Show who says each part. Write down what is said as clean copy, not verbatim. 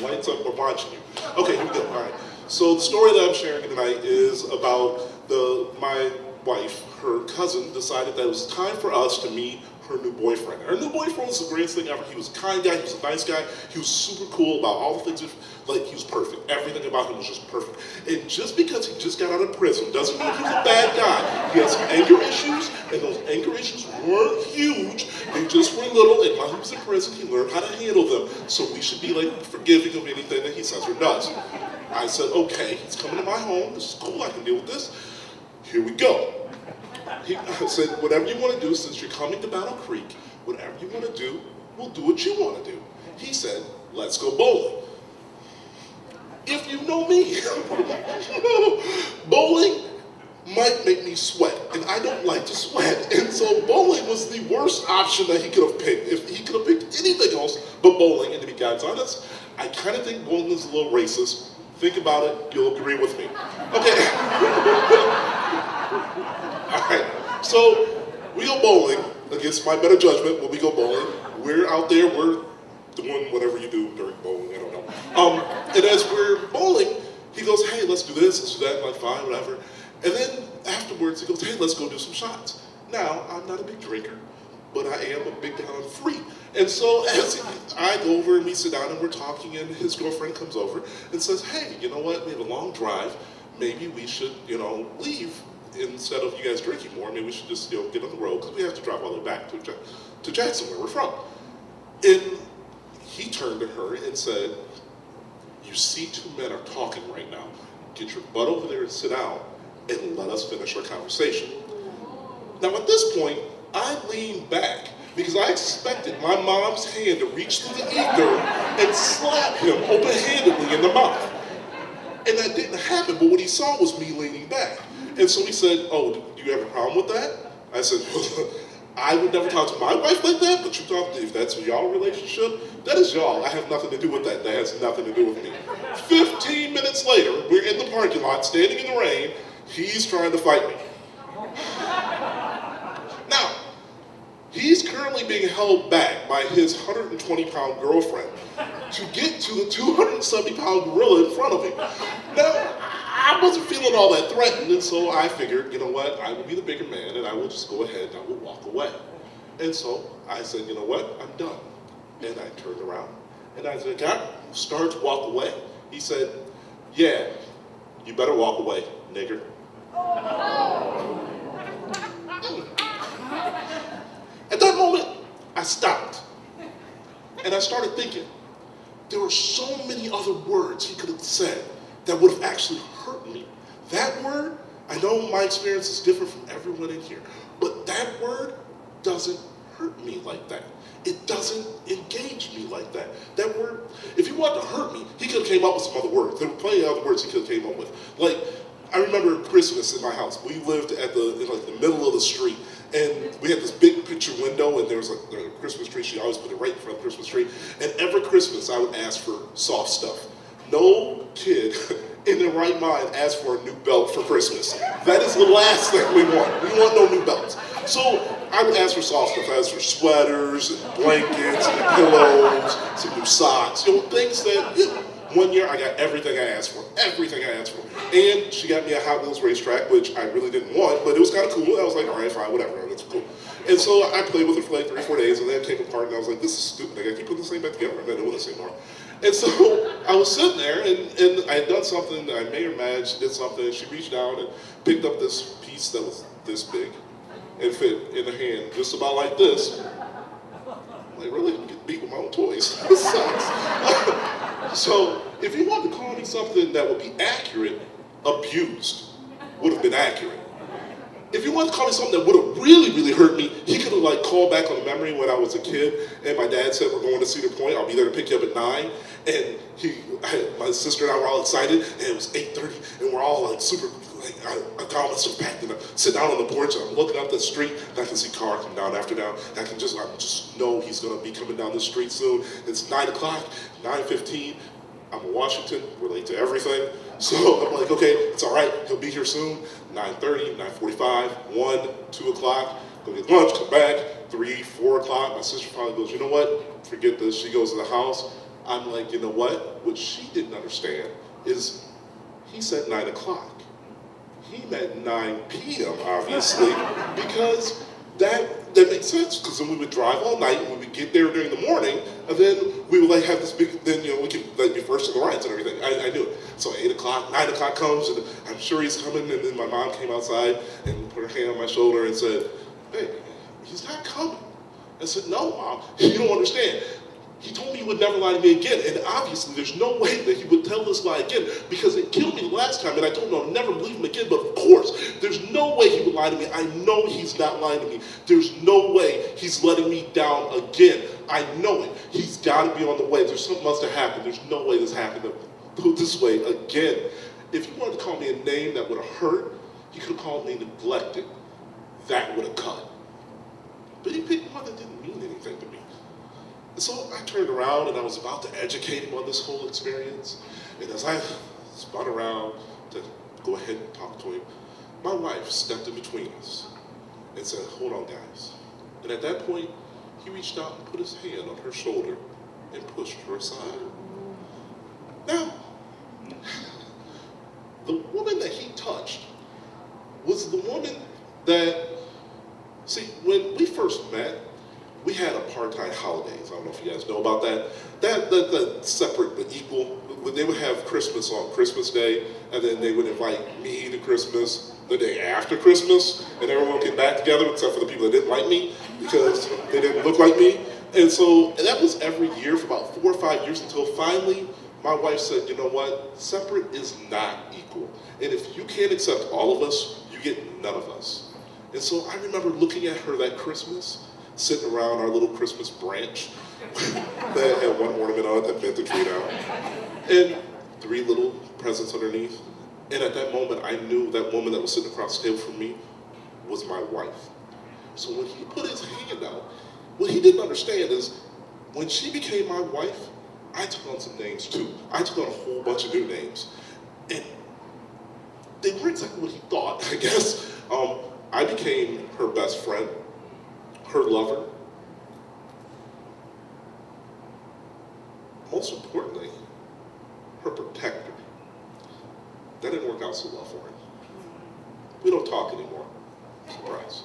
Speaker 1: Lights up, we're watching you. Okay, here we go. All right. So the story that I'm sharing tonight is about my wife, her cousin, decided that it was time for us to meet her new boyfriend. Her new boyfriend was the greatest thing ever. He was a kind guy, he was a nice guy, he was super cool about all the things, like he was perfect. Everything about him was just perfect. And just because he just got out of prison doesn't mean he was a bad guy. He has some anger issues, and those anger issues weren't huge, they just were little, and while he was in prison, he learned how to handle them. So we should be like forgiving of anything that he says or does. I said, okay, he's coming to my home, this is cool, I can deal with this. Here we go. I said, whatever you want to do, since you're coming to Battle Creek, whatever you want to do, we'll do what you want to do. He said, let's go bowling. If you know me, bowling might make me sweat, and I don't like to sweat. And so bowling was the worst option that he could have picked. If he could have picked anything else but bowling, and to be God's honest, I kind of think bowling is a little racist. Think about it, you'll agree with me. Okay. All right, so we go bowling, against my better judgment, when we go bowling. We're out there, we're doing whatever you do during bowling, I don't know. And as we're bowling, he goes, hey, let's do this, let's do that, I'm like, fine, whatever. And then afterwards, he goes, hey, let's go do some shots. Now, I'm not a big drinker, but I am a big down free. And so as I go over and we sit down and we're talking, and his girlfriend comes over and says, hey, you know what, we have a long drive, maybe we should, leave. Instead of you guys drinking more, maybe we should just, get on the road, because we have to drive all the way back to Jackson, where we're from. And he turned to her and said, you see two men are talking right now. Get your butt over there and sit down, and let us finish our conversation. Now at this point, I leaned back, because I expected my mom's hand to reach through the ether and slap him open-handedly in the mouth. And that didn't happen, but what he saw was me leaning back. And so he said, oh, do you have a problem with that? I said, well, I would never talk to my wife like that, but you talk, if that's y'all relationship, that is y'all. I have nothing to do with that. That has nothing to do with me. 15 minutes later, we're in the parking lot, standing in the rain. He's trying to fight me. Now, he's currently being held back by his 120-pound girlfriend to get to the 270-pound gorilla in front of him. Now, I wasn't feeling all that threatened, and so I figured, you know what, I will be the bigger man, and I will just go ahead and I will walk away. And so I said, you know what, I'm done. And I turned around, and I said, God, start to walk away. He said, yeah, you better walk away, nigger. At that moment, I stopped, and I started thinking, there were so many other words he could have said that would have actually hurt me. That word, I know my experience is different from everyone in here, but that word doesn't hurt me like that. It doesn't engage me like that. That word, if he wanted to hurt me, he could have came up with some other words. There were plenty of other words he could have came up with. Like, I remember Christmas in my house. We lived in the middle of the street, and we had this big picture window, and there was a Christmas tree. She always put it right in front of the Christmas tree. And every Christmas, I would ask for soft stuff. No kid in their right mind asks for a new belt for Christmas. That is the last thing we want. We want no new belts. So I would ask for soft stuff. I asked for sweaters, and blankets, and pillows, some new socks, things that, one year I got everything I asked for, And she got me a Hot Wheels racetrack, which I really didn't want, but it was kind of cool. I was like, all right, fine, whatever, that's cool. And so I played with it for like 3 or 4 days, and then it came apart, and I was like, this is stupid. I gotta keep putting this thing back together. I'm not doing this anymore. And so I was sitting there, and I had done something, I may or mad, she did something, and she reached down and picked up this piece that was this big and fit in the hand, just about like this. I'm like, really? I'm getting beat with my own toys. This sucks. So if he wanted to call me something that would be accurate, abused would have been accurate. If he wanted to call me something that would have really, really hurt me, he could have called back on the memory when I was a kid, and my dad said, we're going to Cedar Point, I'll be there to pick you up at 9. And my sister and I were all excited, and it was 8:30, and we're all super, I got all my stuff packed, and I sit down on the porch, and I'm looking up the street, and I can see cars coming down after down, and I just know he's gonna be coming down the street soon. It's 9 o'clock, 9:15, I'm in Washington, we're late to everything. So I'm like, okay, it's all right, he'll be here soon. 9:30, 9:45, 1, 2 o'clock, go get lunch, come back, 3, 4 o'clock. My sister finally goes, you know what, forget this. She goes to the house, I'm like, you know what? What she didn't understand is he said 9 o'clock. He meant 9 p.m. obviously, because that makes sense. Because then we would drive all night, and we would get there during the morning, and then we would like have this big. Then we could like be first in the lines and everything. I knew it. So 8 o'clock, 9 o'clock comes, and I'm sure he's coming. And then my mom came outside and put her hand on my shoulder and said, "Hey, he's not coming." I said, "No, Mom, you don't understand. He told me he would never lie to me again, and obviously there's no way that he would tell this lie again, because it killed me the last time, and I told him I'll never believe him again, but of course, there's no way he would lie to me. I know he's not lying to me. There's no way he's letting me down again. I know it. He's got to be on the way. There's something must have happened. There's no way this happened this way again." If he wanted to call me a name that would have hurt, he could have called me neglected. That would have cut. But he picked one that didn't mean anything to me. And so I turned around and I was about to educate him on this whole experience. And as I spun around to go ahead and talk to him, my wife stepped in between us and said, "Hold on, guys." And at that point, he reached out and put his hand on her shoulder and pushed her aside. Now, the woman that he touched was the woman that, see, when we first met, we had apartheid holidays. I don't know if you guys know about that. That separate but equal. They would have Christmas on Christmas Day, and then they would invite me to Christmas the day after Christmas, and everyone would get back together except for the people that didn't like me because they didn't look like me. And that was every year for about 4 or 5 years until finally my wife said, "You know what? Separate is not equal. And if you can't accept all of us, you get none of us." And so I remember looking at her that Christmas, sitting around our little Christmas branch that had one ornament on it that bent the tree down, and 3 little presents underneath. And at that moment, I knew that woman that was sitting across the table from me was my wife. So when he put his hand out, what he didn't understand is when she became my wife, I took on some names too. I took on a whole bunch of new names. And they weren't exactly what he thought, I guess. I became her best friend, her lover, most importantly, her protector. That didn't work out so well for him. We don't talk anymore. Surprise.